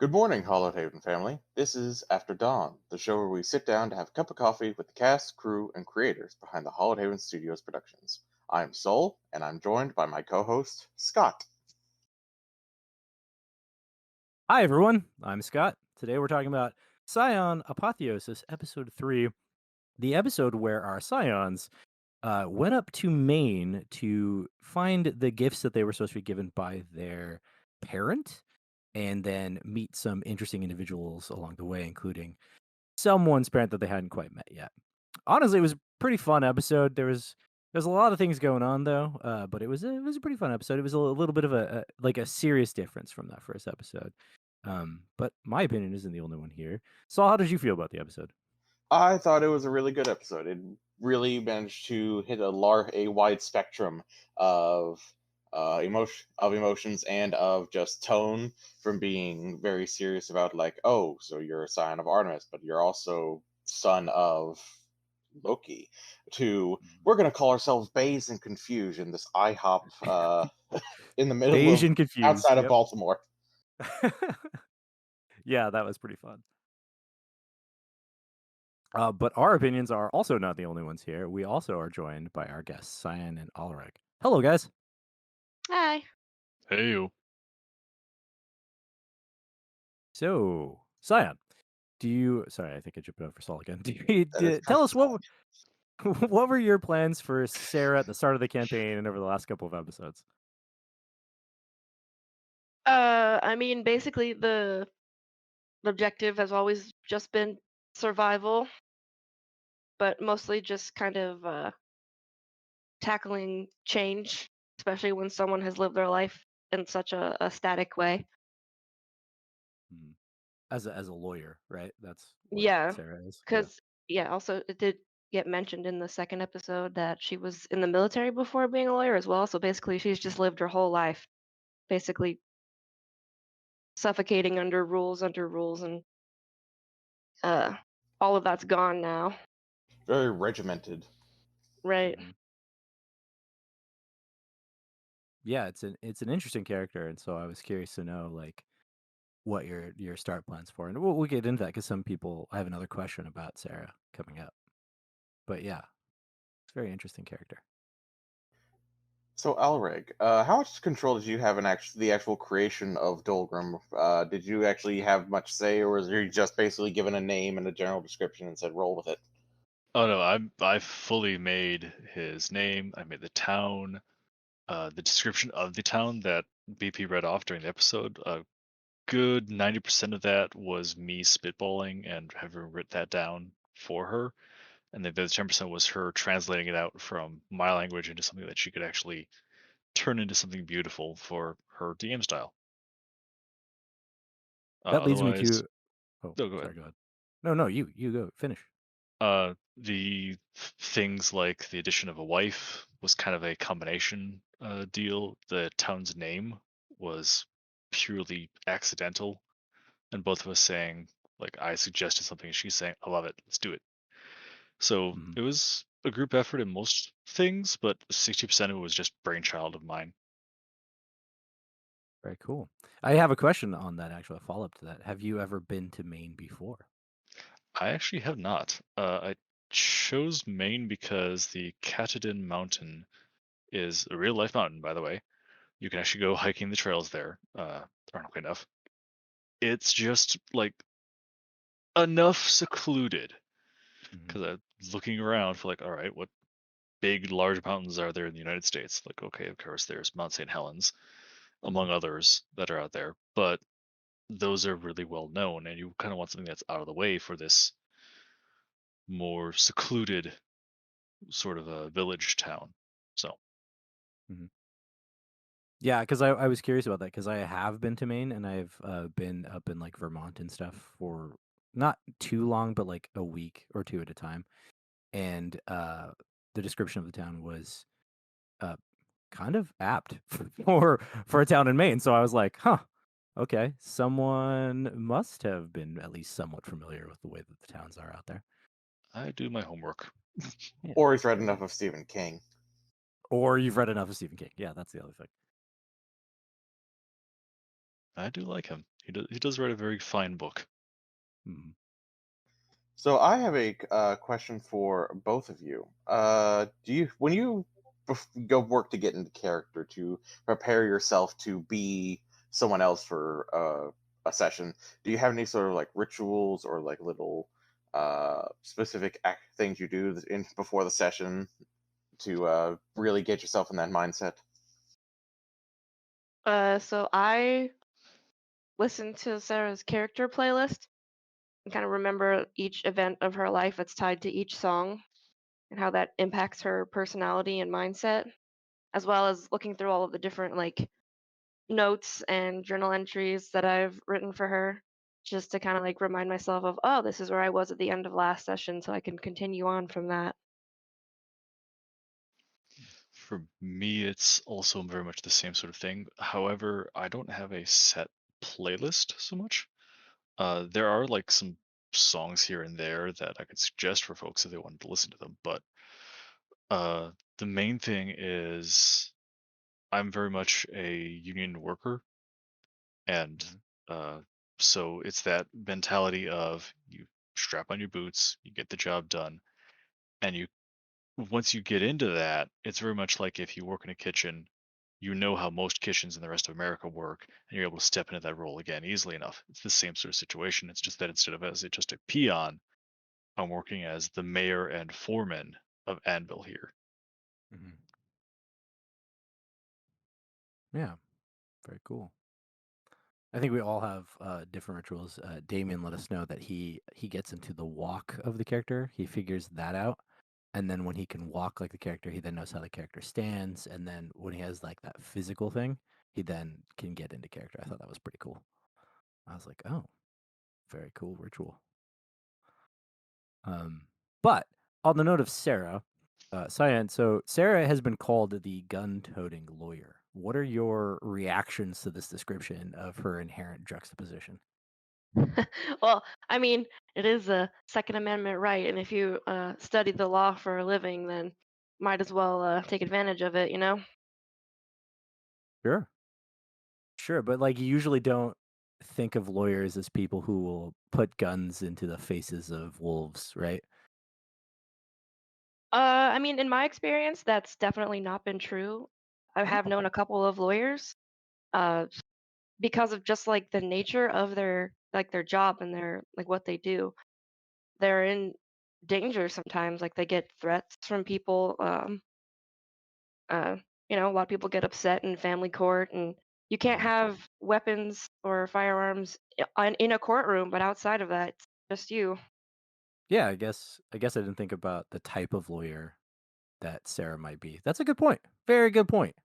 Good morning, Hallowed Haven family. This is After Dawn, the show where we sit down to have a cup of coffee with the cast, crew, and creators behind the Hallowed Haven Studios productions. I'm Sol, and I'm joined by my co-host, Scott. Hi, everyone. I'm Scott. Today we're talking about Scion Apotheosis, Episode 3, the episode where our Scions went up to Maine to find the gifts that they were supposed to be given by their parent and then meet some interesting individuals along the way, including someone's parent that they hadn't quite met yet. Honestly, it was a pretty fun episode. There's a lot of things going on though, but it was a pretty fun episode. It was a little bit of a serious difference from that first episode. But my opinion isn't the only one here. Saul, how did you feel about the episode? I thought it was a really good episode. It really managed to hit a wide spectrum of emotions and of just tone, from being very serious about like, oh, so you're a scion of Artemis, but you're also son of Loki, to we're gonna call ourselves Bays and Confusion, this IHOP in the middle Beige of and confused. outside of Yep. Baltimore. Yeah, that was pretty fun. But our opinions are also not the only ones here. We also are joined by our guests, Cyan and Alereg. Hello, guys. Hi. Hey, you. So, Cyan, do you? Sorry, I think I jumped over Saul again. That is Tell us perfect. what were your plans for Sarah at the start of the campaign and over the last couple of episodes? I mean, basically the objective has always just been survival, but mostly just kind of tackling change, especially when someone has lived their life in such a static way. Mhm. As a lawyer, right? That's what Yeah, Sarah is. Yeah. because yeah, also it did get mentioned in the second episode that she was in the military before being a lawyer as well. So basically, she's just lived her whole life, basically suffocating under rules, and uh, all of that's gone now. Very regimented. Right. Mhm. Yeah, it's an interesting character, and so I was curious to know like what your start plans for, and we'll get into that because some people. I have another question about Sarah coming up, but yeah, it's a very interesting character. So, Alreg, how much control did you have in the actual creation of Dolgrim? Did you actually have much say, or was you just basically given a name and a general description and said roll with it? Oh no, I fully made his name. I made the town, the description of the town that BP read off during the episode. A good 90% of that was me spitballing and having written that down for her, and then the other 10% was her translating it out from my language into something that she could actually turn into something beautiful for her DM style. That leads me Otherwise, to. Oh, no, go ahead. sorry, go ahead. No, you go finish. The things like the addition of a wife was kind of a combination deal. The town's name was purely accidental, and both of us saying, like, I suggested something, and she's saying, I love it, let's do it. So Mhm. it was a group effort in most things, but 60% of it was just brainchild of mine. Very cool. I have a question on that. Actually, a follow up to that. Have you ever been to Maine before? I actually have not. I chose Maine because the Katahdin Mountain is a real life mountain, by the way. You can actually go hiking the trails there. Ironically enough, it's just like enough secluded Mhm. because I'm looking around for like, all right, what big, large mountains are there in the United States? Like, okay, of course, there's Mount St. Helens, Mhm. among others that are out there, but those are really well known, and you kind of want something that's out of the way for this more secluded sort of a village town. So, Mhm. Yeah, because I was curious about that because I have been to Maine and I've been up in like Vermont and stuff for not too long, but like a week or two at a time. And the description of the town was uh, kind of apt for a town in Maine. So I was like, huh, okay, someone must have been at least somewhat familiar with the way that the towns are out there. I do my homework. Yeah, Or he's read very enough good. of Stephen King. Or you've read enough of Stephen King. Yeah, that's the other thing. I do like him. He does write a very fine book. Mhm. So I have a question for both of you. Do you, when you go work to get into character to prepare yourself to be someone else for a session, do you have any sort of like rituals or like little specific things you do in before the session to really get yourself in that mindset? So I listened to Sarah's character playlist and kind of remember each event of her life that's tied to each song and how that impacts her personality and mindset, as well as looking through all of the different like notes and journal entries that I've written for her, just to kind of like remind myself of, oh, this is where I was at the end of last session, so I can continue on from that. For me, it's also very much the same sort of thing. However, I don't have a set playlist so much. There are like some songs here and there that I could suggest for folks if they wanted to listen to them, but uh, the main thing is I'm very much a union worker, and Mhm. uh, so it's that mentality of you strap on your boots, you get the job done, and you once you get into that, it's very much like if you work in a kitchen, you know how most kitchens in the rest of America work, and you're able to step into that role again easily enough. It's the same sort of situation. It's just that instead of as just a peon, I'm working as the mayor and foreman of Anvil here. Mhm. Yeah, very cool. I think we all have different rituals. Damien let us know that he gets into the walk of the character. He figures that out, and then when he can walk like the character, he then knows how the character stands. And then when he has like that physical thing, he then can get into character. I thought that was pretty cool. I was like, oh, very cool ritual. But on the note of Sarah, Cyan, so Sarah has been called the gun-toting lawyer. What are your reactions to this description of her inherent juxtaposition? Well, I mean, it is a Second Amendment right, and if you study the law for a living, then might as well take advantage of it, you know? Sure. Sure, but like you usually don't think of lawyers as people who will put guns into the faces of wolves, right? I mean, in my experience, that's definitely not been true. I have Oh. known a couple of lawyers, uh, because of just like the nature of their job and their like what they do. They're in danger sometimes. Like they get threats from people. Uh, a lot of people get upset in family court, and you can't Mhm. have weapons or firearms in a courtroom. But outside of that, it's just you. Yeah, I guess I didn't think about the type of lawyer that Sarah might be. That's a good point. Very good point.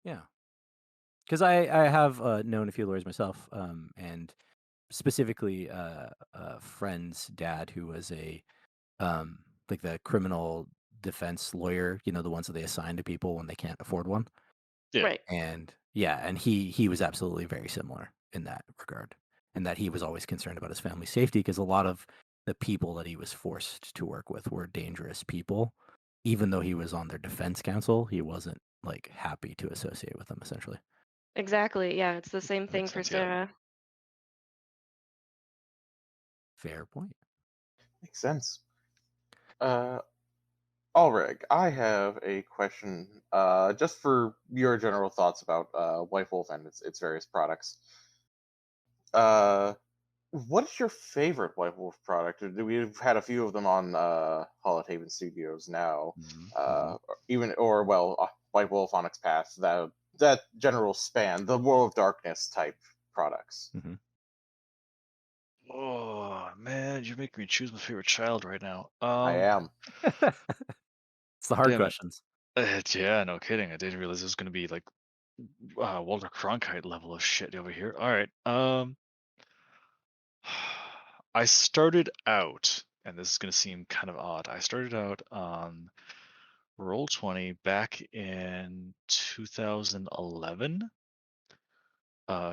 Yeah. Because I have known a few lawyers myself, and specifically a friend's dad who was a like the criminal defense lawyer. You know, the ones that they assign to people when they can't afford one. Yeah, Right. And yeah, and he was absolutely very similar in that regard, and that he was always concerned about his family's safety because a lot of the people that he was forced to work with were dangerous people. Even though he was on their defense counsel, he wasn't like happy to associate with them. Essentially, Exactly. Yeah, it's the same that makes thing for sense. Yeah. Sarah. fair point. Makes sense. Uh, Ulrich, I have a question just for your general thoughts about White Wolf and its various products. Uh, what is your favorite White Wolf product? We've had a few of them on Hallowed Haven Studios now. Mm-hmm. White Wolf, Onyx Path, that general span, the World of Darkness type products. Mm-hmm. Oh man, you're making me choose my favorite child right now. I am. It's the hard Damn it. questions. Yeah, no kidding. I didn't realize it was gonna be like Walter Cronkite level of shit over here. All right. I started out, and this is gonna seem kind of odd. I started out on Roll20 back in 2011,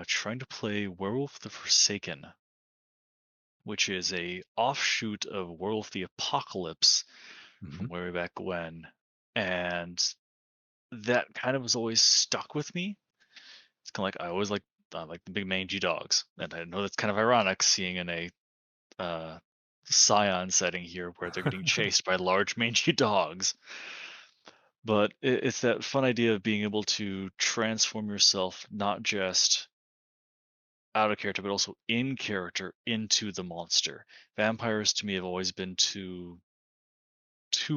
trying to play Werewolf the Forsaken, which is a offshoot of Werewolf the Apocalypse Mm-hmm. from way back when, and that kind of was always stuck with me. It's kind of like I always like like the big mangy dogs. And I know that's kind of ironic, seeing in a Scion setting here where they're getting chased by large mangy dogs. But it's that fun idea of being able to transform yourself not just out of character, but also in character into the monster. Vampires to me have always been too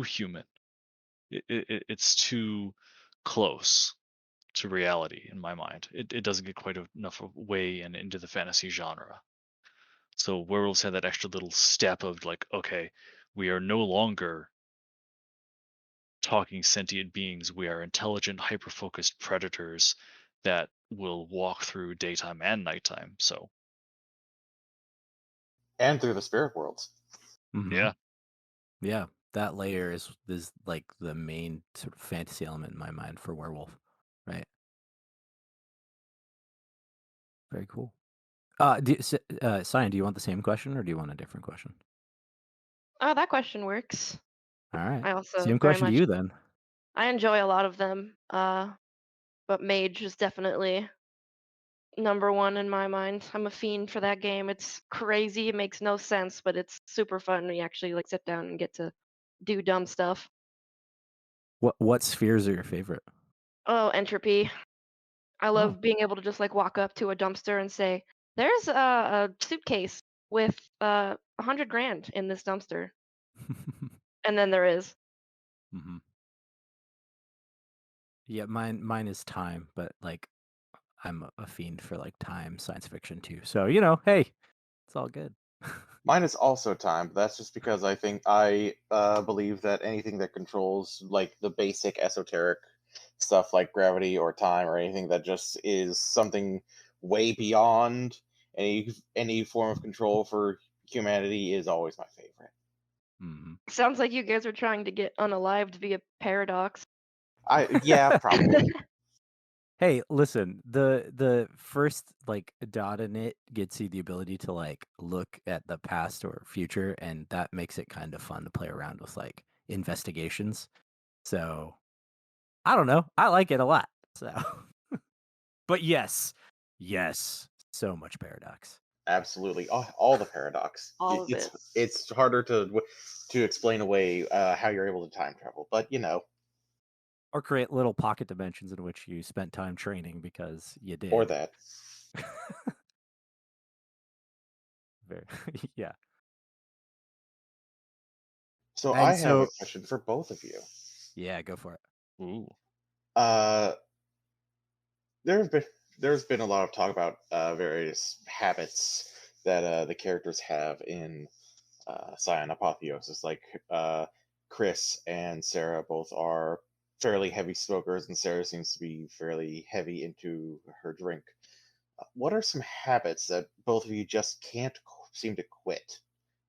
human. It's too close to reality in my mind. It doesn't get quite enough way into the fantasy genre. So werewolves have that extra little step of like, okay, we are no longer talking sentient beings. We are intelligent, hyper-focused predators that will walk through daytime and nighttime. So And through the spirit worlds. Mhm. yeah, Yeah, that layer is like the main sort of fantasy element in my mind for werewolf, right? Very cool. Cyan, do you want the same question or do you want a different question? Oh, that question works. All right, I also same very question to much you then. I enjoy a lot of them. But Mage is definitely number one in my mind. I'm a fiend for that game. It's crazy. It makes no sense, but it's super fun when you actually like sit down and get to do dumb stuff. What spheres are your favorite? Oh, Entropy. I Oh. love being able to just like walk up to a dumpster and say, "There's a suitcase with 100 grand in this dumpster," and then there is. hmm Yeah, mine is time, but like I'm a fiend for like time science fiction too. So hey, it's all good. Mine is also time, but that's just because I think I believe that anything that controls like the basic esoteric stuff like gravity or time or anything that just is something way beyond any form of control for humanity is always my favorite. hmm Sounds like you guys are trying to get unalived via paradox. Yeah, probably. Hey, listen, the first like dot in it gets you the ability to like look at the past or future, and that makes it kind of fun to play around with like investigations. So I don't know. I like it a lot. So but yes, so much paradox. Absolutely, all the paradox. All of it. It's harder to explain away how you're able to time travel, but Or create little pocket dimensions in which you spent time training because you or did. that. Very, yeah. So I And have a so, question for both of you. yeah, go for it. ooh, Uh, there's been there's been a lot of talk about various habits that the characters have in Cyan Apotheosis. Like Chris and Sarah both are fairly heavy smokers, and Sarah seems to be fairly heavy into her drink. What are some habits that both of you just can't seem to quit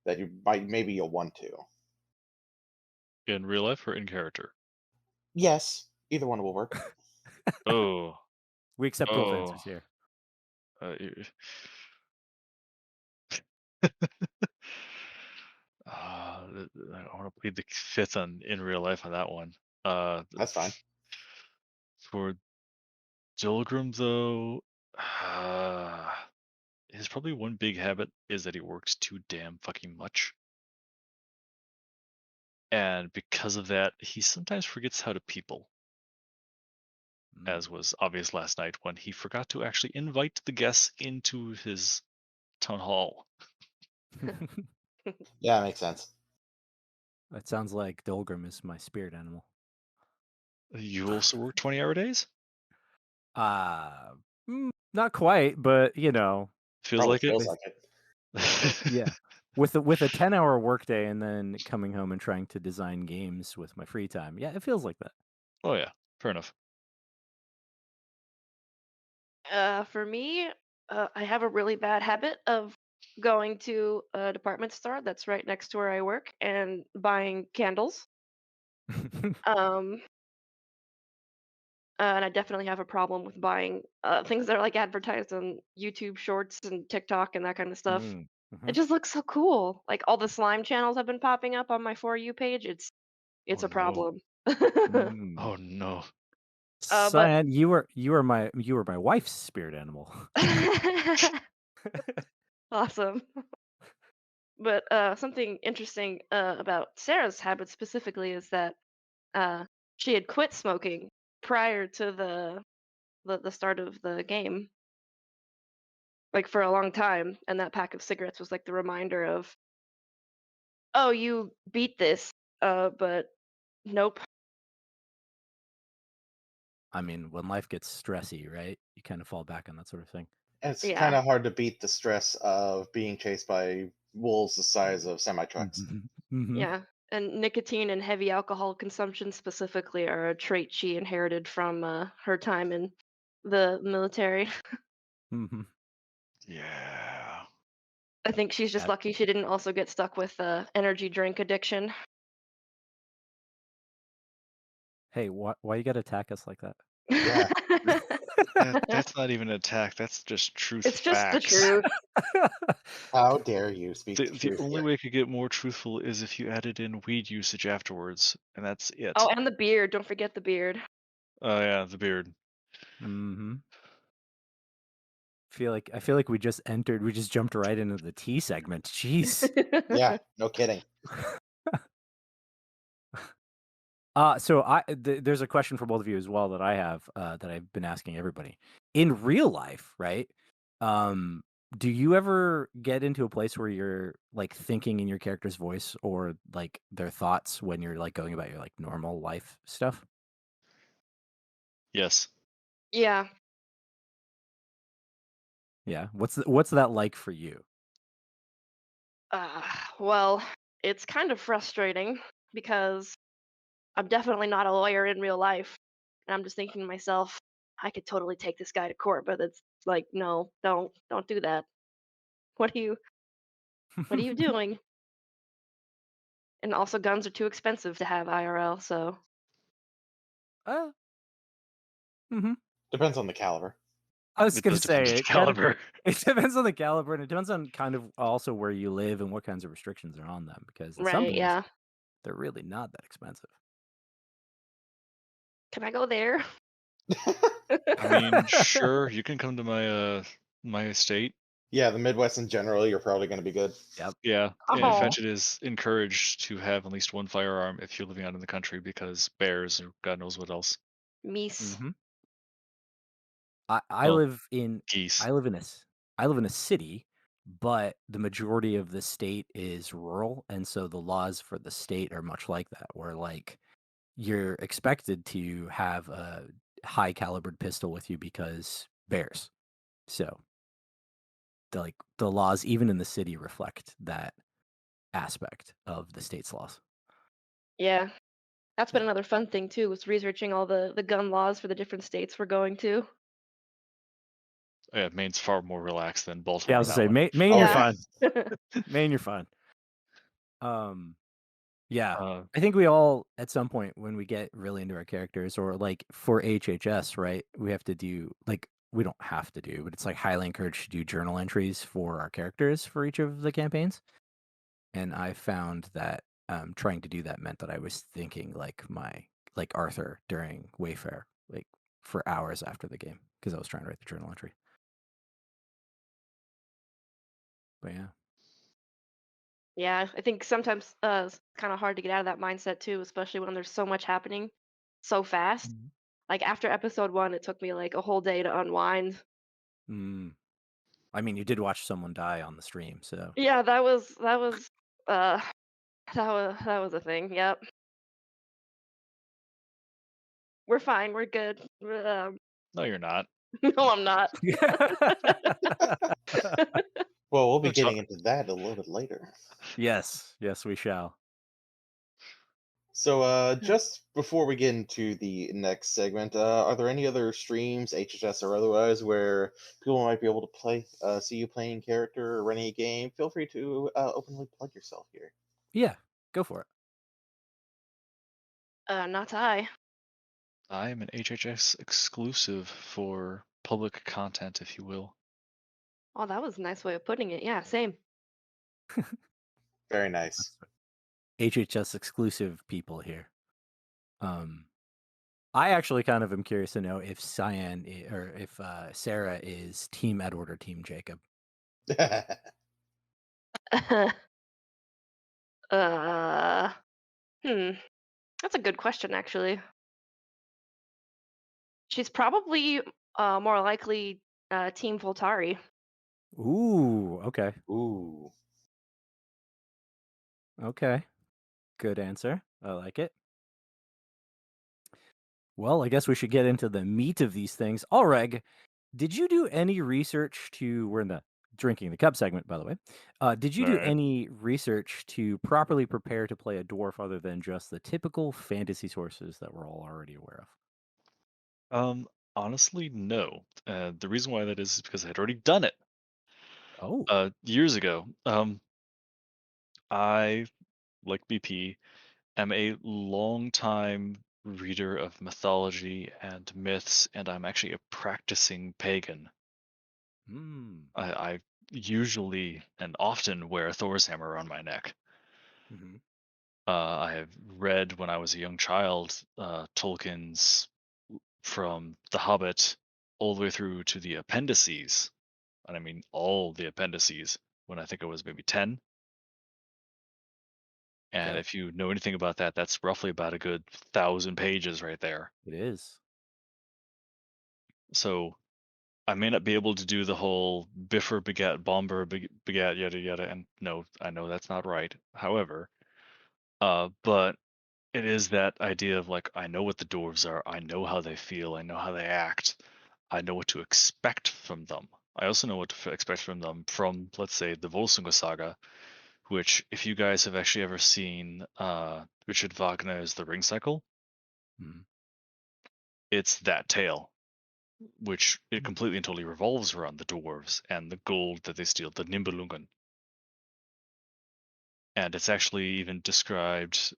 that you might maybe you'll want to? in real life or in character? Yes, either one will work. Oh, We accept both oh, answers here. you- I want to plead the fifth on in real life on that one. That's fine. For Dolgrim though, his probably one big habit is that he works too damn fucking much. And because of that, he sometimes forgets how to people, as was obvious last night when he forgot to actually invite the guests into his town hall. Yeah, that makes sense. That sounds like Dolgrim is my spirit animal. You also work 20-hour days? Uh, not quite, but Feels Probably like it? feels like it. yeah. With a 10-hour workday and then coming home and trying to design games with my free time. Yeah, it feels like that. Oh yeah, fair enough. For me, I have a really bad habit of going to a department store that's right next to where I work and buying candles. Um, and I definitely have a problem with buying things that are like advertised on YouTube Shorts and TikTok and that kind of stuff. It Mhm. just looks so cool. Like all the slime channels have been popping up on my For You page. It's Oh a no. problem. Mm. Oh no. But Cyan, you were my wife's spirit animal. awesome. But something interesting about Sarah's habits specifically is that uh, she had quit smoking prior to the start of the game, like for a long time, and that pack of cigarettes was like the reminder of, oh, you beat this, but nope. I mean, when life gets stressy, right? You kind of fall back on that sort of thing. It's kind Yeah, of hard to beat the stress of being chased by wolves the size of semi trucks. Mm-hmm. yeah. And nicotine and heavy alcohol consumption specifically are a trait she inherited from her time in the military. Mm-hmm. Yeah. I think she's just Yeah. lucky she didn't also get stuck with energy drink addiction. Hey, why you gotta attack us like that? Yeah. That's not even an attack. That's just truth It's just the facts. truth. How dare you speak The, the the truth only here? way it could get more truthful is if you added in weed usage afterwards, and that's it. Oh, and the beard. Don't forget the beard. Oh yeah, the beard. Mm-hmm. I feel like we just jumped right into the tea segment. Jeez. Yeah, no kidding. So there's a question for both of you as well that I have that I've been asking everybody. In real life, right? Do you ever get into a place where you're like thinking in your character's voice or like their thoughts when you're like going about your like normal life stuff? Yes. Yeah. Yeah. What's that like for you? Uh, well, it's kind of frustrating because I'm definitely not a lawyer in real life. And I'm just thinking to myself, I could totally take this guy to court, but it's like, no, don't do that. What are you doing? And also guns are too expensive to have IRL, so uh, hmm Depends on the caliber. I was It gonna does depend on say the caliber. it depends on the caliber and it depends on kind of also where you live and what kinds of restrictions are on them because in some right, places yeah. they're really not that expensive. Can I go there? I mean, sure, you can come to my estate. Yeah, the Midwest in general, you're probably going to be good. Yep. Yeah, and Oh, Fetch it is encouraged to have at least one firearm if you're living out in the country because bears or God knows what else. meese. hmm I Well, live in geese. I live in a I live in a city, but the majority of the state is rural, and so the laws for the state are much like that, where like you're expected to have a high calibered pistol with you because bears. So the laws even in the city reflect that aspect of the state's laws. Yeah. That's been Yeah. another fun thing too, was researching all the gun laws for the different states we're going to. Yeah, Maine's far more relaxed than Yeah, I Baltimore on was that gonna say one. Maine, you're Oh, Yeah. fine. Maine, you're fine. Yeah. Uh, I think we all at some point when we get really into our characters or like for HHS, right? We have to do like we don't have to do, but it's like highly encouraged to do journal entries for our characters for each of the campaigns. And I found that trying to do that meant that I was thinking like Arthur during Wayfair, like for hours after the game because I was trying to write the journal entry. But yeah. Yeah, I think sometimes it's kind of hard to get out of that mindset too, especially when there's so much happening so fast. Mhm. Like after episode 1, it took me like a whole day to unwind. Mm. I mean, you did watch someone die on the stream, so Yeah, that was uh that was a thing. Yep. We're fine. We're good. no, you're not. No, I'm not. Well, we'll be No, Chuck. getting into that a little bit later. yes, we shall. So, just before we get into the next segment, are there any other streams, HHS or otherwise, where people might be able to see you playing character or running a game? Feel free to openly plug yourself here. Yeah, go for it. Not I. I am an HHS exclusive for public content, if you will. Oh, that was a nice way of putting it. Yeah, same. Very nice. HHS exclusive people here. I actually kind of am curious to know if or if Sarah is Team Edward or Team Jacob. uh, hmm. That's a good question, actually. She's probably more likely Team Voltari. Ooh, okay. Ooh. Okay. Good answer. I like it. Well, I guess we should get into the meat of these things. Alereg, did you do any research to? We're in the drinking the cup segment, by the way. Did you All do right. any research to properly prepare to play a dwarf other than just the typical fantasy sources that we're all already aware of? Honestly, no. The reason why that is because I had already done it Oh. years ago. I, like BP, am a long-time reader of mythology and myths, and I'm actually a practicing pagan. Hmm. I usually and often wear Thor's hammer around my neck. Mm-hmm. I have read when I was a young child Tolkien's from The Hobbit all the way through to the appendices, and I mean all the appendices when I think I was maybe 10. And Okay. if you know anything about that, that's roughly about a good 1,000 pages right there. It is. So I may not be able to do the whole Biffer begat Bomber begat yada yada, and no, I know that's not right. However, but it is that idea of like I know what the dwarves are, I know how they feel, I know how they act, I know what to expect from them. I also know what to expect from them from, let's say, the Volsunga saga, which, if you guys have actually ever seen Richard Wagner's The Ring Cycle, Mm-hmm. it's that tale, which it completely and totally revolves around the dwarves and the gold that they steal, the Nibelungen. And it's actually even described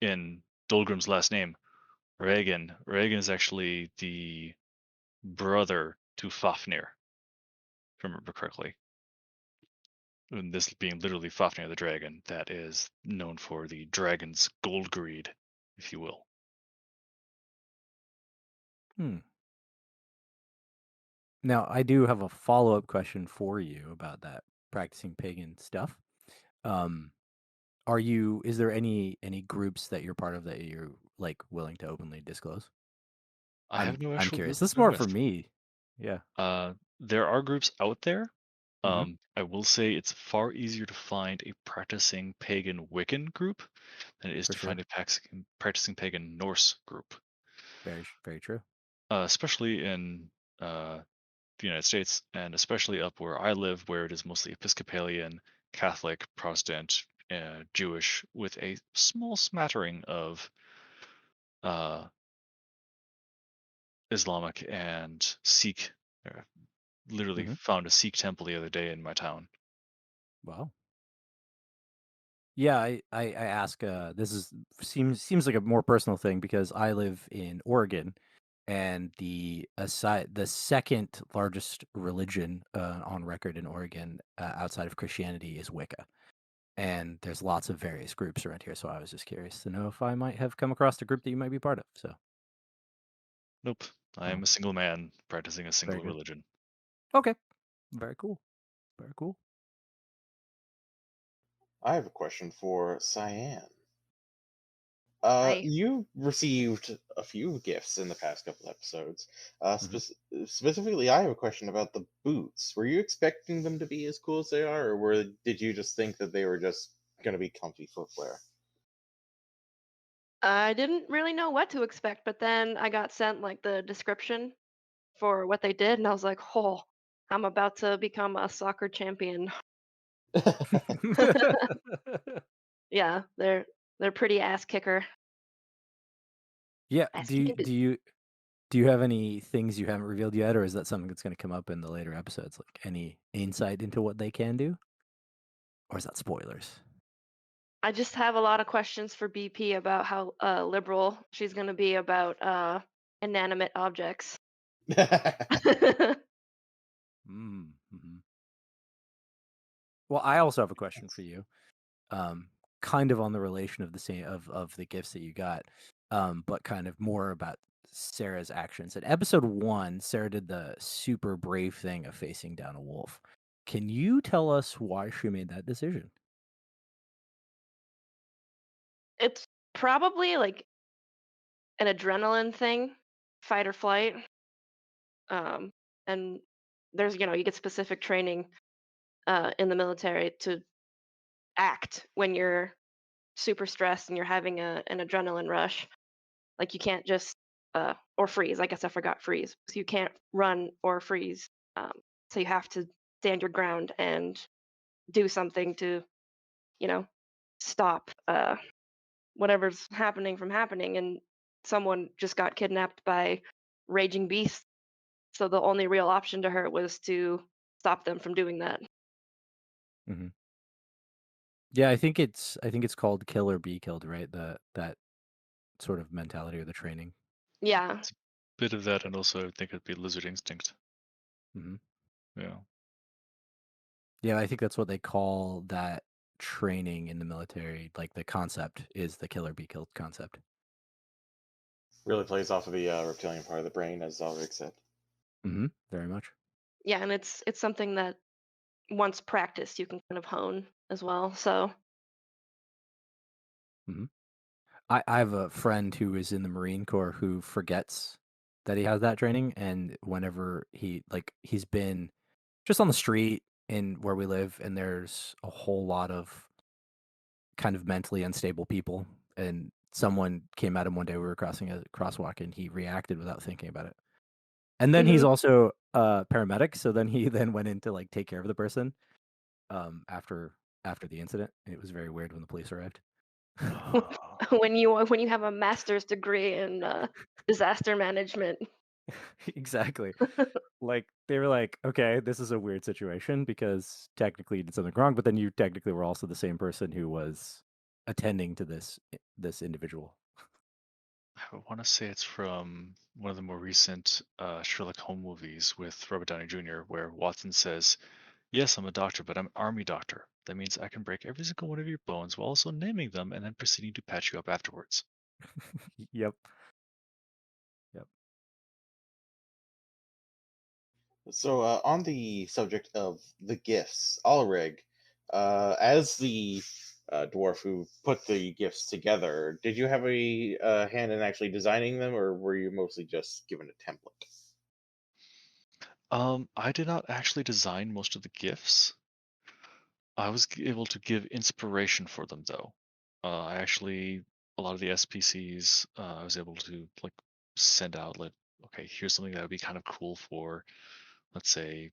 in Dolgrim's last name, Regan. Regan is actually the brother to Fafnir, if I remember correctly. And this being literally Fafnir the dragon, that is known for the dragon's gold greed, if you will. Hmm. Now, I do have a follow-up question for you about that practicing pagan stuff. Um, is there any groups that you're part of that you're like willing to openly disclose? I have no I'm actual curious. group This is I'm more for with. me. Yeah. There are groups out there. Hmm. I will say it's far easier to find a practicing pagan Wiccan group than it is For to find sure. a practicing pagan Norse group, Very true. especially in the United States, and especially up where I live, where it is mostly Episcopalian, Catholic, Protestant, Jewish, with a small smattering of uh, Islamic and Sikh. Literally Hmm. found a Sikh temple the other day in my town. Wow. Yeah, I ask. Seems like a more personal thing because I live in Oregon, and the second largest religion on record in Oregon outside of Christianity is Wicca. And there's lots of various groups around here, so I was just curious to know if I might have come across a group that you might be part of. So, Nope, I am well, a single man practicing a very single good. religion. Okay, very cool. Very cool. I have a question for Cyan. I You received a few gifts in the past couple episodes. Hmm. Specifically, I have a question about the boots. Were you expecting them to be as cool as they are, or did you just think that they were just going to be comfy footwear? I didn't really know what to expect, but then I got sent like the description for what they did, and I was like, "Oh, I'm about to become a soccer champion." Yeah, they're pretty ass kicker. Yeah. Ass Do you kicking do boots. you do you have any things you haven't revealed yet, or is that something that's going to come up in the later episodes? Like any insight into what they can do, or is that spoilers? I just have a lot of questions for BP about how liberal she's gonna be about inanimate objects. Mm-hmm. Well, I also have a question for you. Um, kind of on the relation of the same of the gifts that you got. but kind of more about Sarah's actions. In episode 1, Sarah did the super brave thing of facing down a wolf. Can you tell us why she made that decision? It's probably like an adrenaline thing, fight or flight. Um, and there's, you get specific training in the military to act when you're super stressed and you're having an adrenaline rush. Like you can't just or freeze. I guess I forgot freeze. So you can't run or freeze. Um, so you have to stand your ground and do something to, you know, stop whatever's happening from happening. And someone just got kidnapped by raging beasts. So the only real option to her was to stop them from doing that. Mm-hmm. Yeah, I think it's called kill or be killed, right? That sort of mentality or the training. Yeah. It's a bit of that, and also I think it'd be lizard instinct. Mm-hmm. Yeah. Yeah, I think that's what they call that training in the military. Like the concept is the kill or be killed concept. Really plays off of the reptilian part of the brain, as Alereg said. Mm-hmm. Very much. Yeah, and it's something that once practiced you can kind of hone as well. So Mm-hmm. I have a friend who is in the Marine Corps who forgets that he has that training, and whenever he's been just on the street in where we live, and there's a whole lot of kind of mentally unstable people, and someone came at him one day. We were crossing a crosswalk, and he reacted without thinking about it. And then he's mhm. also a paramedic, so then he then went in to like take care of the person after the incident. It was very weird when the police arrived. when you have a master's degree in disaster management. Exactly. Like they were like, okay, this is a weird situation because technically you did something wrong, but then you technically were also the same person who was attending to this individual. I want to say it's from one of the more recent Sherlock Holmes movies with Robert Downey Jr., where Watson says, "Yes, I'm a doctor, but I'm an army doctor. That means I can break every single one of your bones while also naming them and then proceeding to patch you up afterwards." Yep. Yep. So, on the subject of the gifts, Alereg, as the dwarf who put the gifts together, did you have a hand in actually designing them, or were you mostly just given a template? I did not actually design most of the gifts. I was able to give inspiration for them, though. I actually, a lot of the SPCs, I was able to like send out like, okay, here's something that would be kind of cool for, let's say,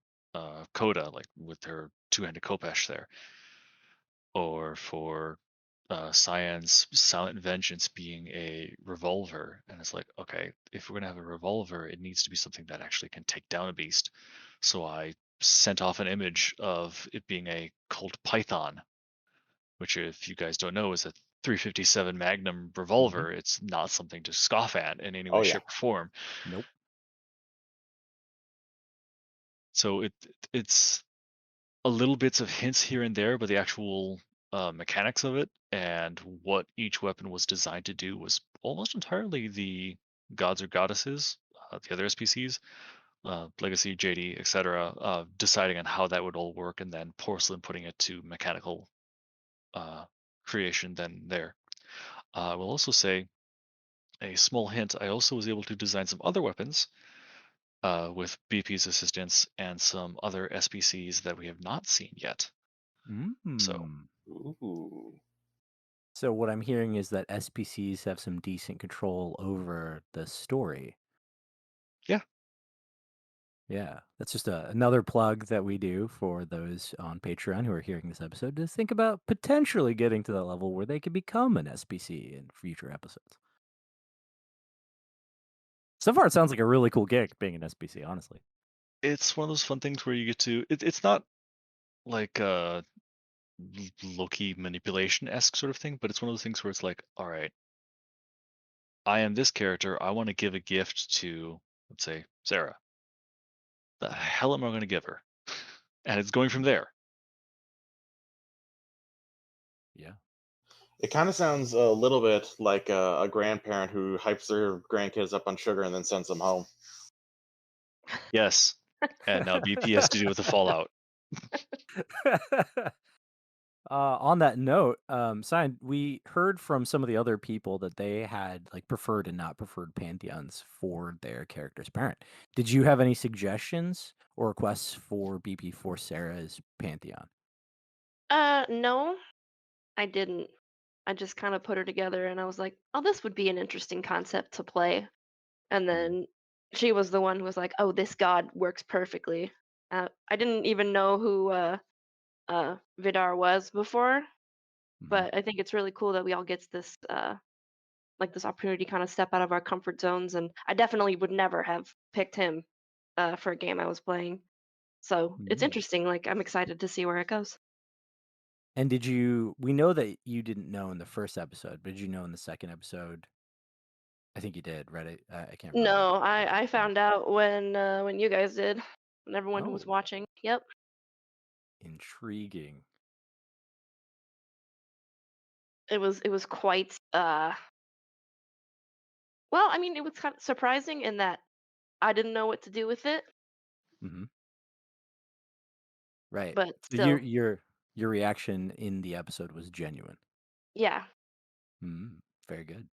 Coda, like with her two-handed Kopesh there, or for Cyan's Silent Vengeance being a revolver. And it's like, okay, if we're gonna have a revolver, it needs to be something that actually can take down a beast. So I sent off an image of it being a Colt Python, which, if you guys don't know, is a 357 Magnum revolver. It's not something to scoff at in any way, Oh yeah. shape, or form. Nope. So it's a little bits of hints here and there, but the actual mechanics of it and what each weapon was designed to do was almost entirely the gods or goddesses, the other SPCs, Legacy, JD, etc., deciding on how that would all work, and then Porcelain putting it to mechanical creation then there. I will also say a small hint, I also was able to design some other weapons with BP's assistance and some other SPCs that we have not seen yet. So Ooh. So what I'm hearing is that SPCs have some decent control over the story. yeah, Yeah, that's just another plug that we do for those on Patreon who are hearing this episode to think about potentially getting to that level where they could become an SPC in future episodes. So far, it sounds like a really cool gig being an SPC, honestly. it's one of those fun things where you get to. It's not like a low-key manipulation-esque sort of thing, but it's one of those things where it's like, all right, I am this character. I want to give a gift to, let's say, Sarah. The hell am I going to give her? And it's going from there. Yeah. It kind of sounds a little bit like a grandparent who hypes their grandkids up on sugar and then sends them home. Yes. And now BP has to deal with the fallout. On that note, Cyan, we heard from some of the other people that they had like preferred and not preferred pantheons for their character's parent. Did you have any suggestions or requests for BP for Sarah's pantheon? No, I didn't. I just kind of put her together and I was like, oh, this would be an interesting concept to play. And then she was the one who was like, oh, this god works perfectly. I didn't even know who Vidar was before, but I think it's really cool that we all get this like this opportunity to kind of step out of our comfort zones. And I definitely would never have picked him for a game I was playing. So it's Mm. interesting. Like I'm excited to see where it goes. And did you? We know that you didn't know in the first episode, but did you know in the second episode? I think you did, right? I can't remember. No, I found out when you guys did, and everyone who was Oh, watching. Yep, intriguing. it was quite well. I mean, it was kind of surprising in that I didn't know what to do with it, Hmm. Right. but So Your still, your your reaction in the episode was genuine. yeah. Very good.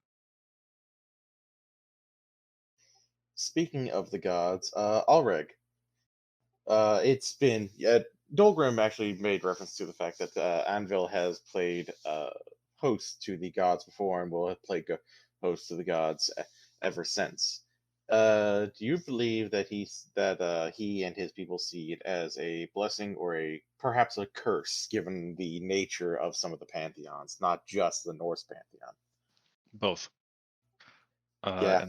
Speaking of the gods, Ulreg. It's been Dolgrim actually made reference to the fact that Anvil has played host to the gods before and will have played host to the gods ever since. Do you believe that he and his people see it as a blessing or perhaps a curse, given the nature of some of the pantheons, not just the Norse pantheon? Both. Yeah,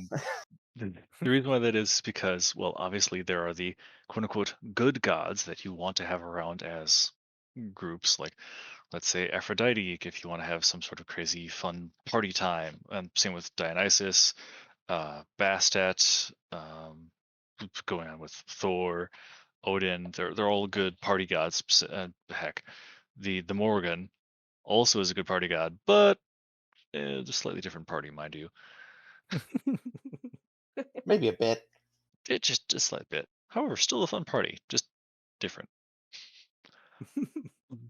And the reason why that is because, well, obviously there are the quote unquote good gods that you want to have around as groups, like let's say Aphrodite, if you want to have some sort of crazy fun party time. And same with Dionysus, Bastet, going on with Thor, Odin. They're all good party gods. Heck, the Morgan also is a good party god, but it's a slightly different party, mind you. maybe a bit. It just a slight bit. However, still a fun party, just different.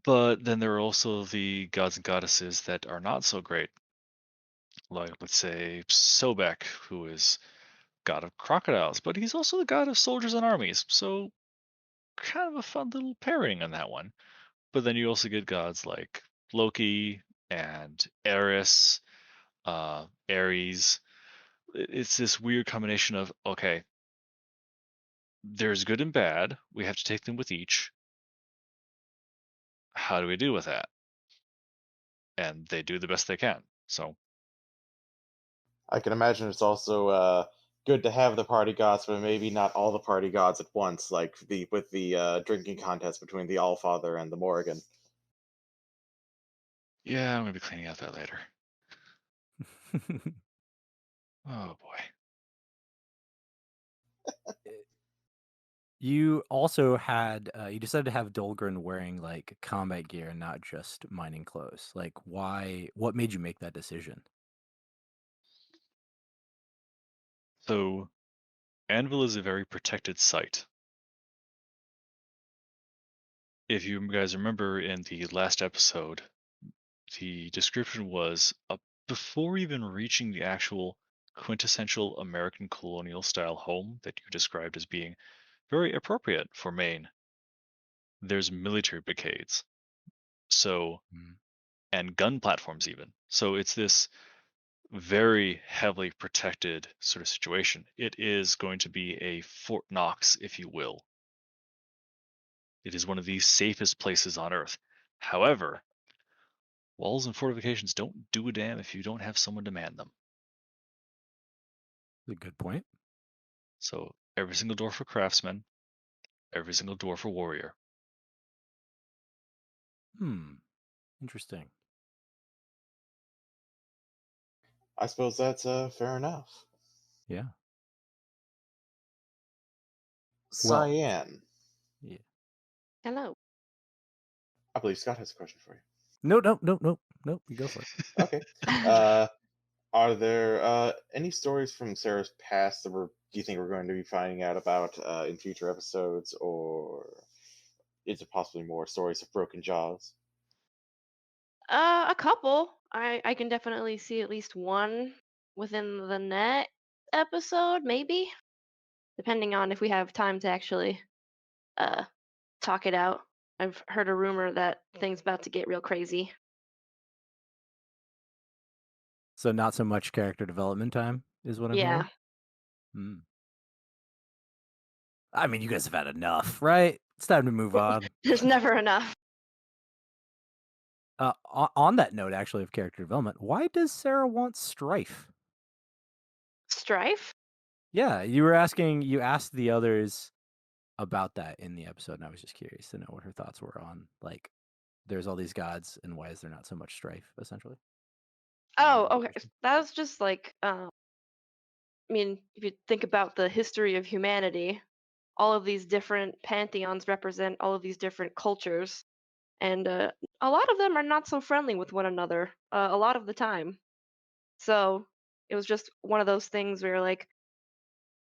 But then there are also the gods and goddesses that are not so great. Like, let's say, Sobek, who is god of crocodiles, but he's also the god of soldiers and armies. So, kind of a fun little pairing on that one. But then you also get gods like Loki and Eris, Ares. It's this weird combination of, okay, there's good and bad. We have to take them with each. How do we deal with that? And they do the best they can. So, I can imagine it's also good to have the party gods, but maybe not all the party gods at once, like the drinking contest between the Allfather and the Morrigan. yeah, I'm gonna be cleaning out that later. Oh boy. You also had you decided to have Dolgren wearing like combat gear and not just mining clothes. Like why what made you make that decision? So, Anvil is a very protected site. If you guys remember in the last episode, the description was before even reaching the actual quintessential American colonial style home that you described as being very appropriate for Maine. There's military brigades. So, and gun platforms even. So it's this very heavily protected sort of situation. It is going to be a Fort Knox, if you will. It is one of the safest places on Earth. However, walls and fortifications don't do a damn if you don't have someone to man them. That's a good point. So every single door for craftsmen, every single door for warrior. Interesting. I suppose that's fair enough. Yeah. Well, Cyan. yeah. Hello. I believe Scott has a question for you. No. nope. You go for it. Okay. Are there any stories from Sarah's past that do you think we're going to be finding out about in future episodes, or is it possibly more stories of broken jaws? A couple. I can definitely see at least one within the next episode, maybe, depending on if we have time to actually uh talk it out. I've heard a rumor that things about to get real crazy. So not so much character development time is what I'm hearing. Yeah, Hmm. I mean, you guys have had enough, right? It's time to move on. there's never enough. On that note, actually, of character development, why does Sarah want strife? Strife? Yeah, you asked the others about that in the episode, and I was just curious to know what her thoughts were on, like, there's all these gods, and why is there not so much strife, essentially? Oh, okay. That was just like, I mean, if you think about the history of humanity, all of these different pantheons represent all of these different cultures, and a lot of them are not so friendly with one another a lot of the time. So it was just one of those things where, like,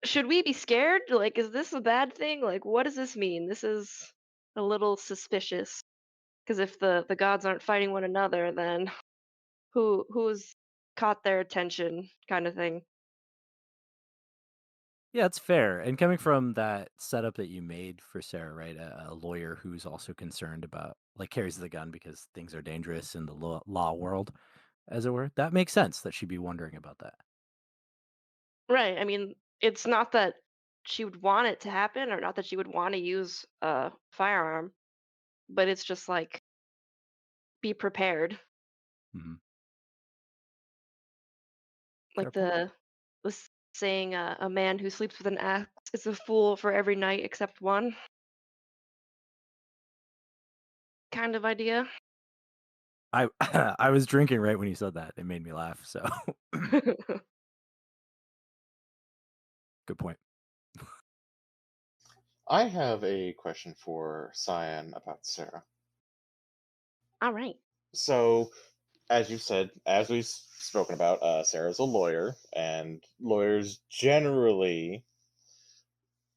should we be scared? Like, is this a bad thing? Like, what does this mean? This is a little suspicious. Because if the gods aren't fighting one another, then who's caught their attention, kind of thing. Yeah, it's fair. And coming from that setup that you made for Sarah, right? A lawyer who's also concerned about, like, carries the gun because things are dangerous in the law world, as it were. That makes sense that she'd be wondering about that. Right. I mean, it's not that she would want it to happen, or not that she would want to use a firearm, but it's just like, be prepared. Hmm. Fair Like point. the saying, a man who sleeps with an axe is a fool for every night except one, kind of idea. I I was drinking right when you said that. It made me laugh. So good point. I have a question for Cyan about Sarah. All right. So, as you said, as we've spoken about, Sarah's a lawyer, and lawyers generally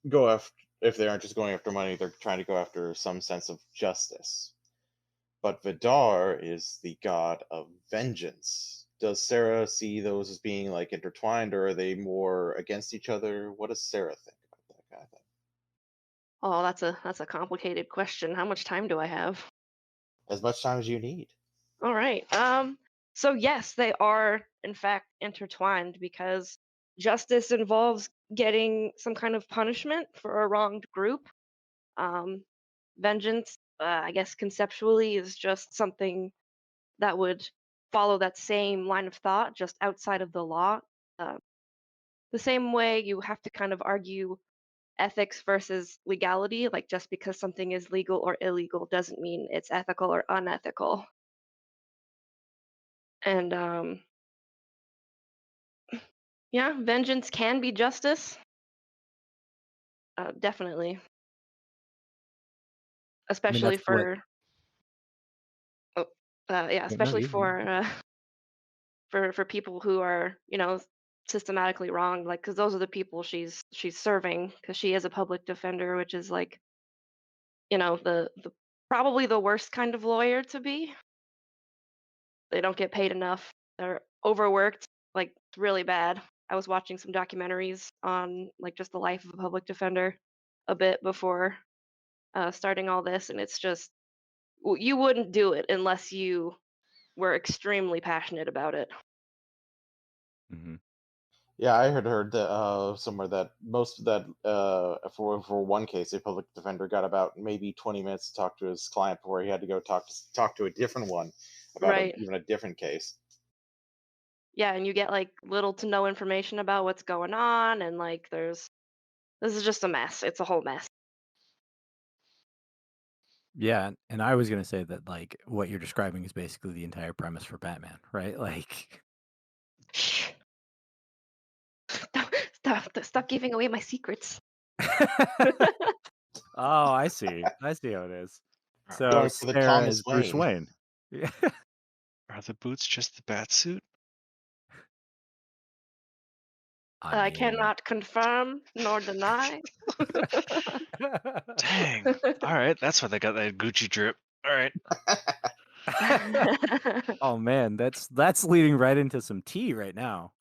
go after, if they aren't just going after money, they're trying to go after some sense of justice. But Vidar is the god of vengeance. Does Sarah see those as being like intertwined, or are they more against each other? What does Sarah think about that kind of thing? Oh, that's a complicated question. How much time do I have? As much time as you need. All right. So yes, they are in fact intertwined, because justice involves getting some kind of punishment for a wronged group. Um, Vengeance, I guess conceptually, is just something that would follow that same line of thought, just outside of the law. Uh, the same way you have to kind of argue ethics versus legality, like, just because something is legal or illegal doesn't mean it's ethical or unethical. And yeah, vengeance can be justice, definitely, I mean, especially that's what. for oh, yeah, Yeah, no, especially you. for for people who are, systematically wronged, like, because those are the people she's serving, because she is a public defender, which is like, the probably the worst kind of lawyer to be. They don't get paid enough. They're overworked, like, it's really bad. I was watching some documentaries on, like, just the life of a public defender a bit before starting all this, and it's just, you wouldn't do it unless you were extremely passionate about it. Hmm. Yeah, I had heard that somewhere that most of that for one case, a public defender got about maybe 20 minutes to talk to his client before he had to go talk to a different one about Right. even a different case. Yeah, and you get, like, little to no information about what's going on, and, like, this is just a mess. It's a whole mess. Yeah, and I was gonna say that, like, what you're describing is basically the entire premise for Batman, right? Like, Shh. Stop giving away my secrets. oh, I see. I see how it is. So Going for the Sarah Thomas is Bruce Wayne. Wayne. Yeah. Are the boots just the bat suit? I I mean, cannot confirm nor deny. Dang. All right, that's why they got that Gucci drip. All right. oh man, that's leading right into some tea right now.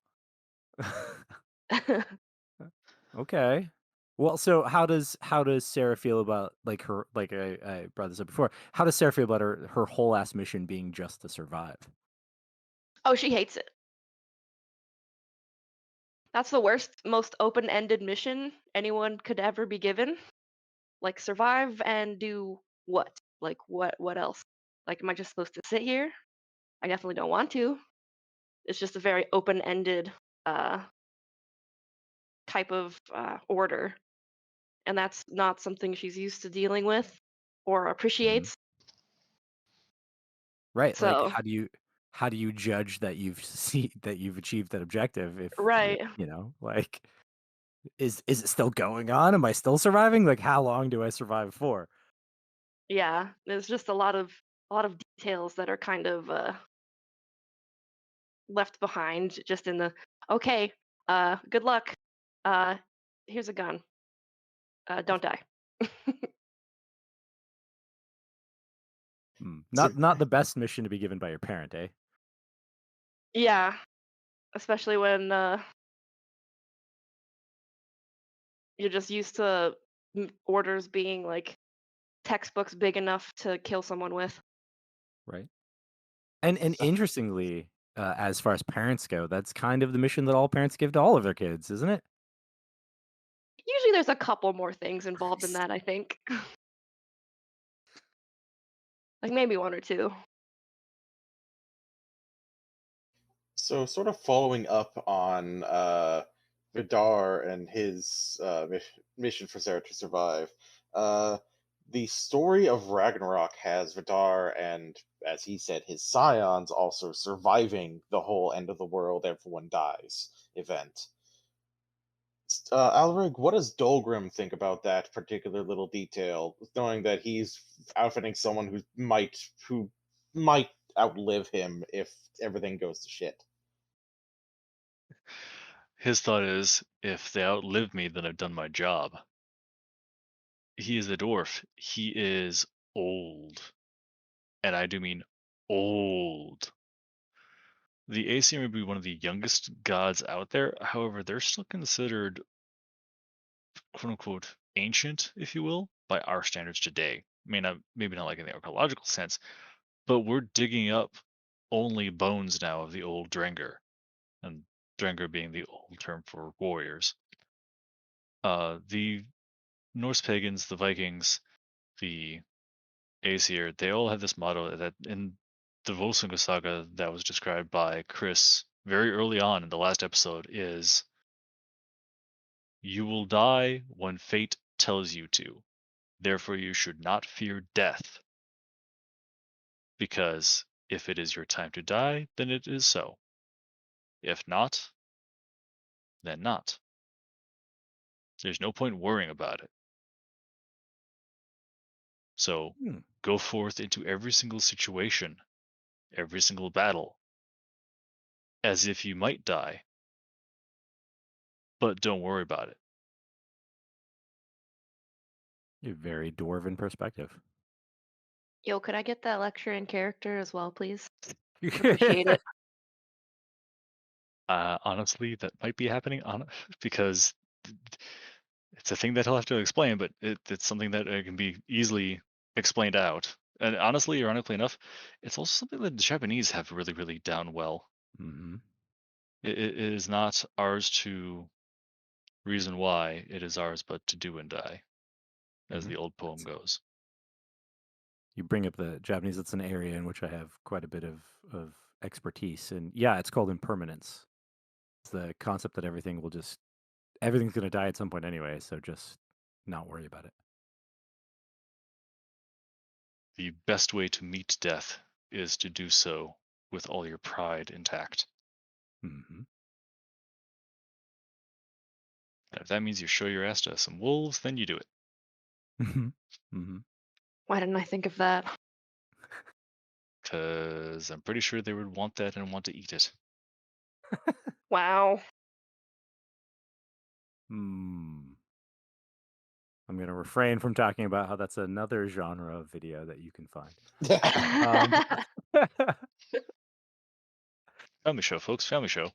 Okay. Well, so how does Sarah feel about like her like I brought this up before. How does Sarah feel about her whole ass mission being just to survive? Oh, she hates it. That's the worst, most open-ended mission anyone could ever be given. Like survive and do what? Like what else? Like am I just supposed to sit here? I definitely don't want to. It's just a very open-ended uh type of order, and that's not something she's used to dealing with or Mhm. appreciates. Right. Like So, how do you judge that you've achieved that objective if right. like is it still going on? Am I still surviving? Like how long do I survive for? Yeah, there's just a lot of details that are kind of left behind just in the okay, good luck. Uh here's a gun. Don't die. So, Not the best mission to be given by your parent, eh? Yeah, especially when you're just used to orders being like textbooks big enough to kill someone with. Right. And interestingly, as far as parents go, that's kind of the mission that all parents give to all of their kids, isn't it? Usually there's a couple more things involved in that, I think. Like maybe one or two. so sort of following up on Vidar and his mission for Sarah to survive. Uh, the story of Ragnarok has Vidar and, as he said, his scions also surviving the whole end of the world, everyone dies event. Alrig, what does Dolgrim think about that particular little detail, knowing that he's outfitting someone who might outlive him if everything goes to shit? His thought is, if they outlive me, then I've done my job. He is a dwarf. He is old. And I do mean old. The Aesir may be one of the youngest gods out there. However, they're still considered quote unquote ancient, if you will, by our standards today. Maybe not like in the archaeological sense, but we're digging up only bones now of the old Drengr, and Drengr being the old term for warriors. The Norse pagans, the Vikings, the Aesir, they all have this motto that in the Volsunga saga that was described by Chris very early on in the last episode is, you will die when fate tells you to. Therefore, you should not fear death, because if it is your time to die, then it is so. If not, then not. There's no point worrying about it. So Hmm. go forth into every single situation, every single battle, as if you might die, but don't worry about it. A very dwarven perspective. Yo, could I get that lecture in character as well, please? Appreciate it. Honestly, that might be happening because it's a thing that he'll have to explain, but it's something that can be easily explained out. And honestly, ironically enough, it's also something that the Japanese have really, really down well. Hmm. It is not ours to reason why, it is ours but to do and die, as Mhm. the old poem goes. You bring up the Japanese. It's an area in which I have quite a bit of expertise, and yeah, it's called impermanence. It's the concept that everything's going to die at some point anyway, so just not worry about it. The best way to meet death is to do so with all your pride intact. Hmm. And if that means you show your ass to some wolves, then you do it. Hmm. Why didn't I think of that? Because I'm pretty sure they would want that and want to eat it. Wow. Hmm. I'm going to refrain from talking about how that's another genre of video that you can find. Family show, folks. Family show.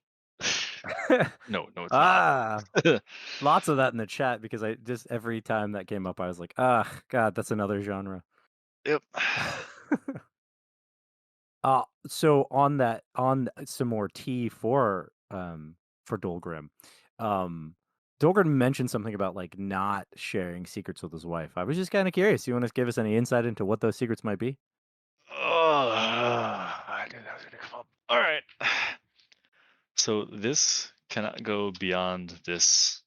No, it's not. not. Lots of that in the chat because I just every time that came up, I was like, God, that's another genre. Yep. So on some more tea for Dolgrim. Dolgrim mentioned something about like not sharing secrets with his wife. I was just kind of curious. You want to give us any insight into what those secrets might be? Oh, I knew that was gonna come up. All right. So this cannot go beyond this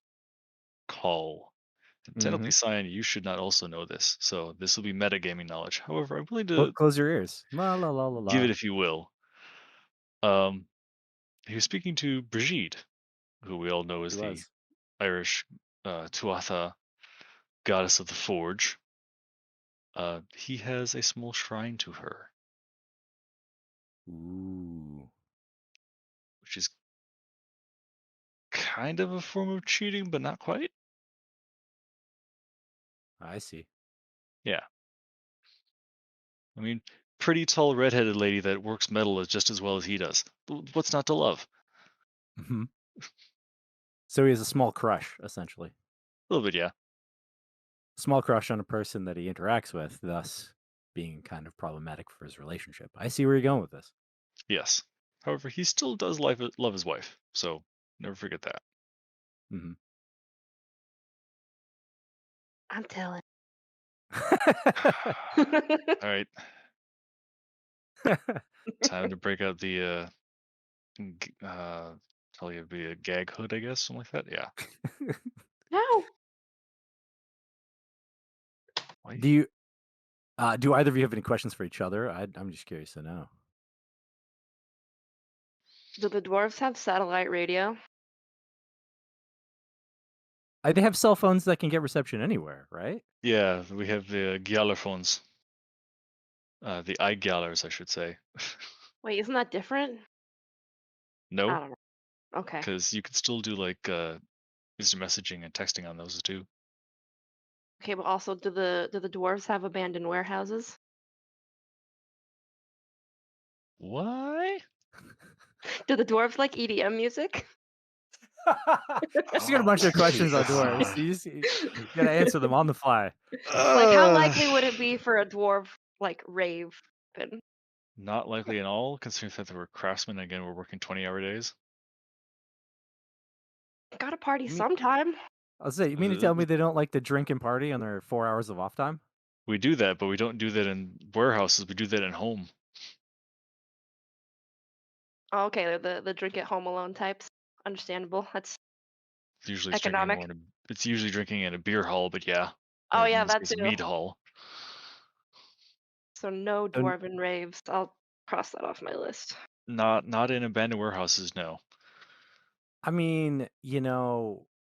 call. And technically, Cyan, you should not also know this. So this will be metagaming knowledge. However, I'm willing to Close your ears. La la la la la. give it if you will. He was speaking to Brigitte, who we all know as the Irish Tuatha goddess of the forge. He has a small shrine to her. Ooh. Which is kind of a form of cheating, but not quite. I see. Yeah. I mean, pretty tall redheaded lady that works metal just as well as he does. What's not to love? Mm-hmm. So he has a small crush, essentially. A little bit, yeah. Small crush on a person that he interacts with, thus being kind of problematic for his relationship. I see where you're going with this. Yes. However, he still does love his wife, so never forget that. Mm-hmm. I'm telling. All right. Time to break out the tell you it'd be a gag hood, I guess, something like that. Yeah. No. Why? Do either of you have any questions for each other? I'm just curious to know. Do the dwarves have satellite radio? They have cell phones that can get reception anywhere, right? Yeah, we have the Gyaller phones. The iGyallers, I should say. Wait, isn't that different? I No, don't know. Okay. because you could still do like instant messaging and texting on those too. Okay, but also, do the dwarves have abandoned warehouses? Why? Do the dwarves like EDM music? She's got a bunch of questions on dwarves. You gotta answer them on the fly. Like, how likely would it be for a dwarf like rave? Not likely at all, considering that they were craftsmen. Again, we're working 20-hour days. Gotta party sometime. I'll say, you mean to tell me they don't like to drink and party on their 4 hours of off time? We do that, but we don't do that in warehouses. We do that at home. Oh, okay, they're the drink at home alone types. Understandable. That's It's usually economic. It's usually drinking in a beer hall, but yeah. Oh yeah, in this that case, too. mead hall. So no dwarven raves. I'll cross that off my list. Not in abandoned warehouses, no. I mean,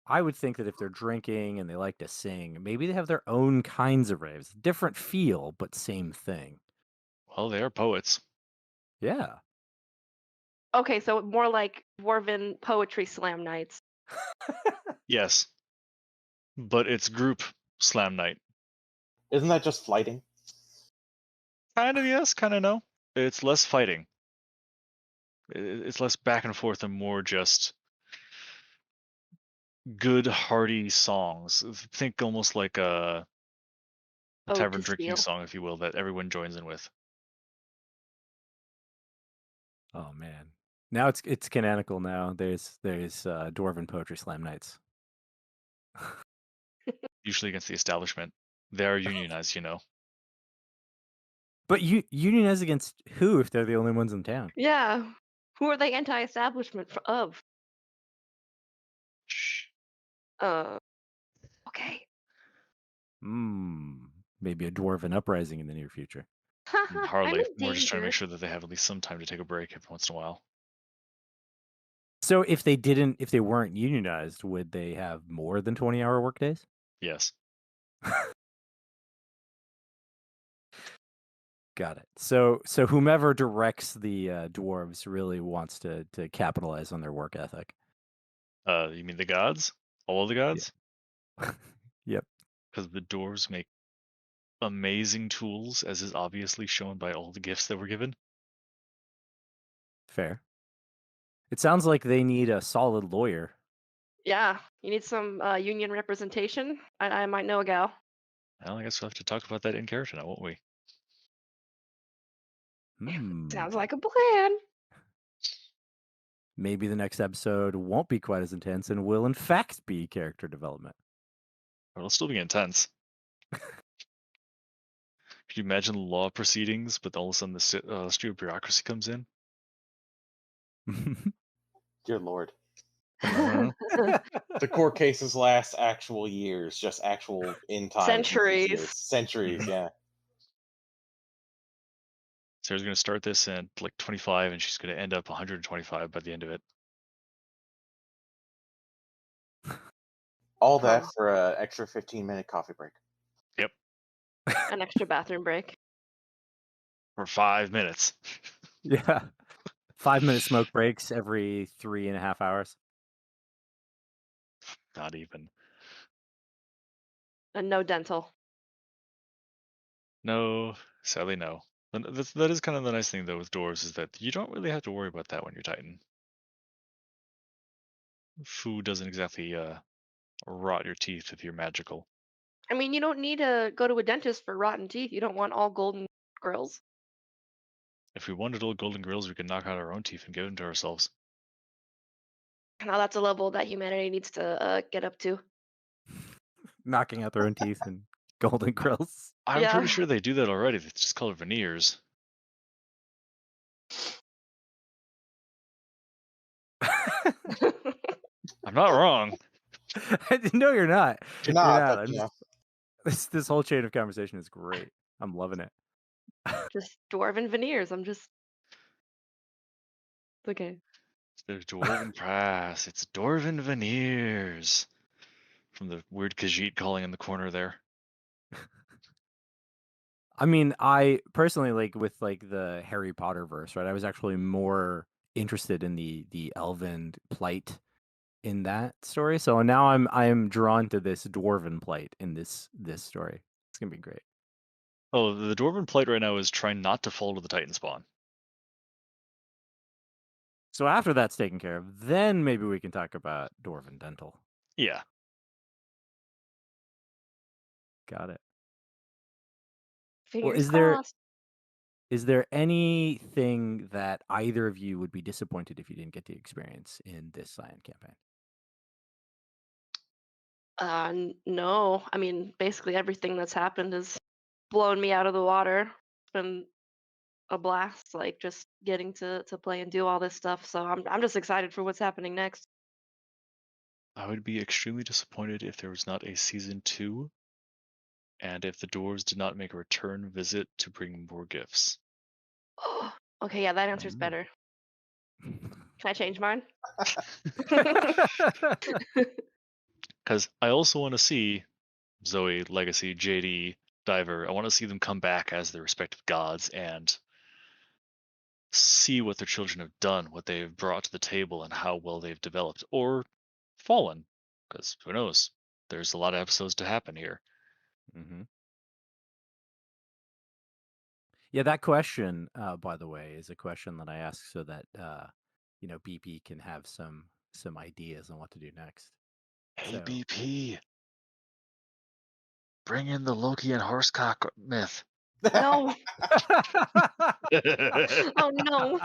I would think that if they're drinking and they like to sing, maybe they have their own kinds of raves. Different feel, but same thing. Well, they are poets. Yeah. Okay, so more like dwarven poetry slam nights. Yes. But it's group slam night. Isn't that just flighting? Kind of yes, kind of no. It's less fighting. It's less back and forth and more just good, hearty songs. Think almost like a tavern drinking song, if you will, that everyone joins in with. Oh man, now it's canonical. Now there's dwarven poetry slam nights. Usually against the establishment. They are unionized, But you unionize against who if they're the only ones in town? Yeah, who are they anti-establishment of? Shh. Okay. Maybe a dwarven uprising in the near future. Hardly. We're just trying to make sure that they have at least some time to take a break every once in a while. So if they weren't unionized, would they have more than 20-hour workdays? Yes. Got it. So whomever directs the dwarves really wants to capitalize on their work ethic. You mean the gods? All of the gods? Yep. Because the dwarves make amazing tools, as is obviously shown by all the gifts that were given. Fair. It sounds like they need a solid lawyer. Yeah, you need some union representation. I might know a gal. Well, I guess we'll have to talk about that in character now, won't we? Sounds like a plan. Maybe the next episode won't be quite as intense and will in fact be character development. Well, it'll still be intense. Could you imagine law proceedings, but all of a sudden the stupid bureaucracy comes in? Dear Lord. Uh-huh. The court cases last actual years, just actual in time. Centuries. Centuries, yeah. Sarah's going to start this at like 25, and she's going to end up 125 by the end of it. All that for an extra 15-minute coffee break. Yep. An extra bathroom break. For 5 minutes. Yeah. 5-minute smoke breaks every 3.5 hours. Not even. And no dental. No, sadly no. That is kind of the nice thing though with dwarves, is that you don't really have to worry about that when you're Titan. Food doesn't exactly rot your teeth if you're magical. I mean, you don't need to go to a dentist for rotten teeth. You don't want all golden grills. If we wanted old golden grills, we could knock out our own teeth and give them to ourselves. Now that's a level that humanity needs to get up to. Knocking out their own teeth and golden grills. I'm Yeah. pretty sure they do that already. It's just called veneers. I'm not wrong. No, you're not. You're You're not, but This whole chain of conversation is great. I'm loving it. Just dwarven veneers. I'm just okay. There's dwarven brass. It's dwarven veneers. From the weird Khajiit calling in the corner there. I mean, I personally with the Harry Potter verse, right? I was actually more interested in the elven plight in that story. So now I'm drawn to this dwarven plight in this story. It's gonna be great. Oh, the dwarven plight right now is trying not to fall to the Titan spawn. So after that's taken care of, then maybe we can talk about dwarven dental. Yeah. Got it. Fingers Well, crossed. is there anything that either of you would be disappointed if you didn't get to experience in this Scion campaign? No. I mean, basically everything that's happened has blown me out of the water. It's been a blast, like just getting to play and do all this stuff. So I'm just excited for what's happening next. I would be extremely disappointed if there was not a season 2, and if the dwarves did not make a return visit to bring more gifts. Okay, yeah, that answer's better. Can I change mine? Because I also want to see Zoe, Legacy, JD, Diver. I want to see them come back as their respective gods and see what their children have done, what they've brought to the table, and how well they've developed or fallen. Because who knows? There's a lot of episodes to happen here. Mm-hmm. Yeah, that question, by the way, is a question that I ask so that BP can have some ideas on what to do next. Hey, So- BP, bring in the Loki and Horsecock myth. No. Oh no.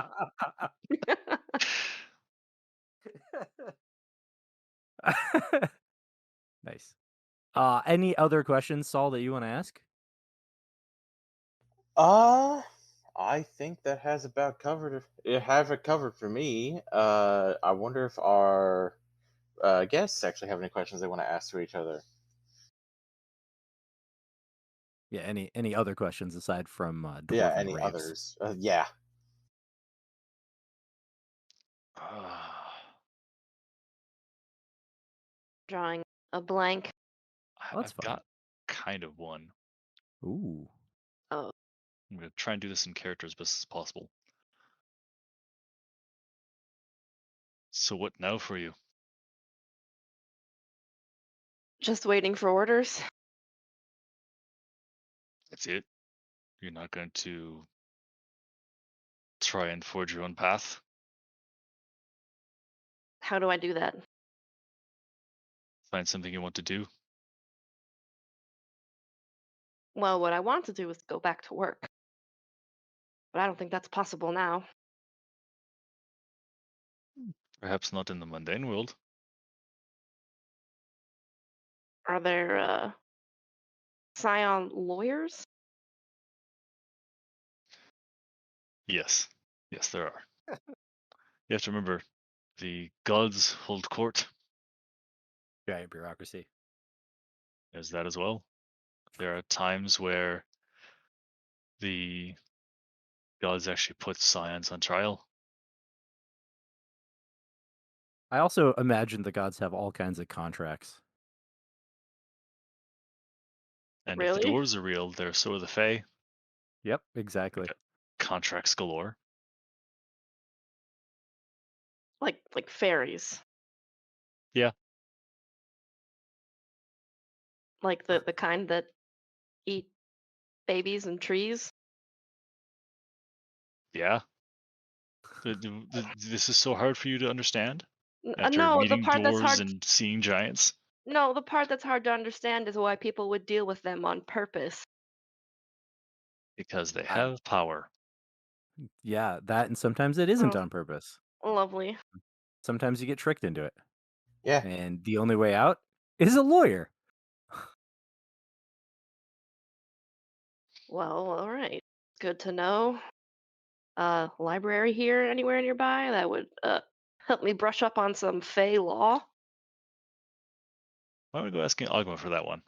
Nice. Any other questions, Saul, that you want to ask? I think that has about covered it. Have it covered for me. I wonder if our guests actually have any questions they want to ask to each other. Yeah. Any other questions aside from Yeah, dwarven any raves? others? Yeah. Drawing a blank. Oh, that's I've fun. got kind of one. Ooh. Oh. I'm gonna try and do this in character as best as possible. So what now for you? Just waiting for orders. That's it? You're not going to try and forge your own path? How do I do that? Find something you want to do? Well, what I want to do is go back to work, but I don't think that's possible now. Perhaps not in the mundane world. Are there Scion lawyers? Yes. Yes, there are. You have to remember, the gods hold court. Giant bureaucracy. There's that as well. There are times where the gods actually put scions on trial. I also imagine the gods have all kinds of contracts. And if the Really? dwarves are real, there so are the fae. Yep, exactly. Contracts galore. Like fairies? Yeah. Like the kind that eat babies and trees? Yeah. This is so hard for you to understand after No, the meeting part that's dwarves hard. and seeing giants, No, the part that's hard to understand is why people would deal with them on purpose. because they I- have power. Yeah, that, and sometimes it isn't Oh. on purpose. Lovely. Sometimes you get tricked into it. Yeah. And the only way out is a lawyer. Well, all right. Good to know. Library here anywhere nearby that would help me brush up on some Fey law? Why don't we go asking Ogma for that one?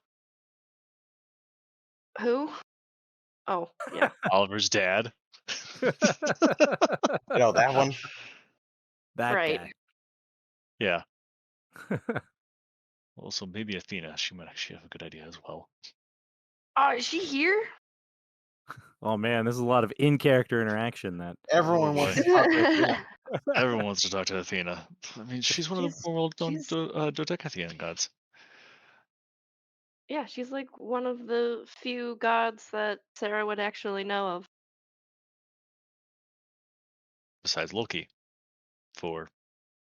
Who? Oh, yeah. Oliver's dad. That one. That Right. guy. Yeah. Also, maybe Athena. She might actually have a good idea as well. Is she here? Oh man, this is a lot of in-character interaction. That Everyone wants to talk to Athena. Everyone wants to talk to Athena. I mean, she's one of the world-known she's- dodecatheon gods. Yeah, she's like one of the few gods that Sarah would actually know of. Besides Loki, for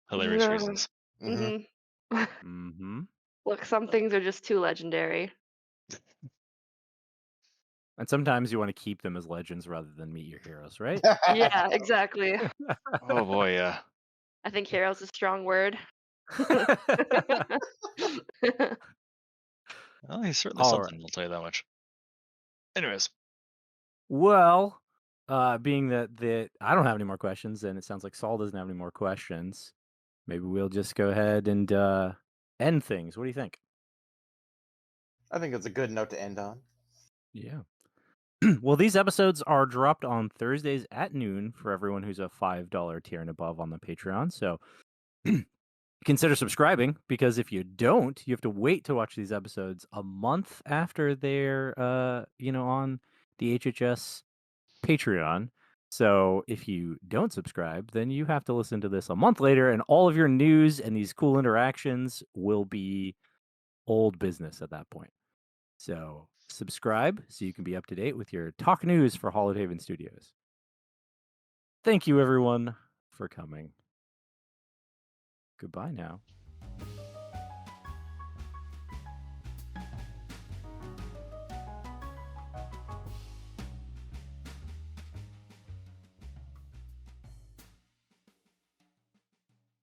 hilarious Yeah. reasons. Mhm. Mm-hmm. Look, some things are just too legendary. And sometimes you want to keep them as legends rather than meet your heroes, right? Yeah, exactly. Oh boy, yeah. I think hero's a strong word. Well, he's certainly All something. I'll tell you that much. Anyways, Well, being that I don't have any more questions, and it sounds like Saul doesn't have any more questions, maybe we'll just go ahead and end things. What do you think? I think it's a good note to end on. Yeah. Well, these episodes are dropped on Thursdays at noon for everyone who's a $5 tier and above on the Patreon. So consider subscribing, because if you don't, you have to wait to watch these episodes a month after they're on the HHS Patreon. So if you don't subscribe, then you have to listen to this a month later, and all of your news and these cool interactions will be old business at that point. So subscribe so you can be up to date with your talk news for Hallowed Haven Studios. Thank you, everyone, for coming. Goodbye now.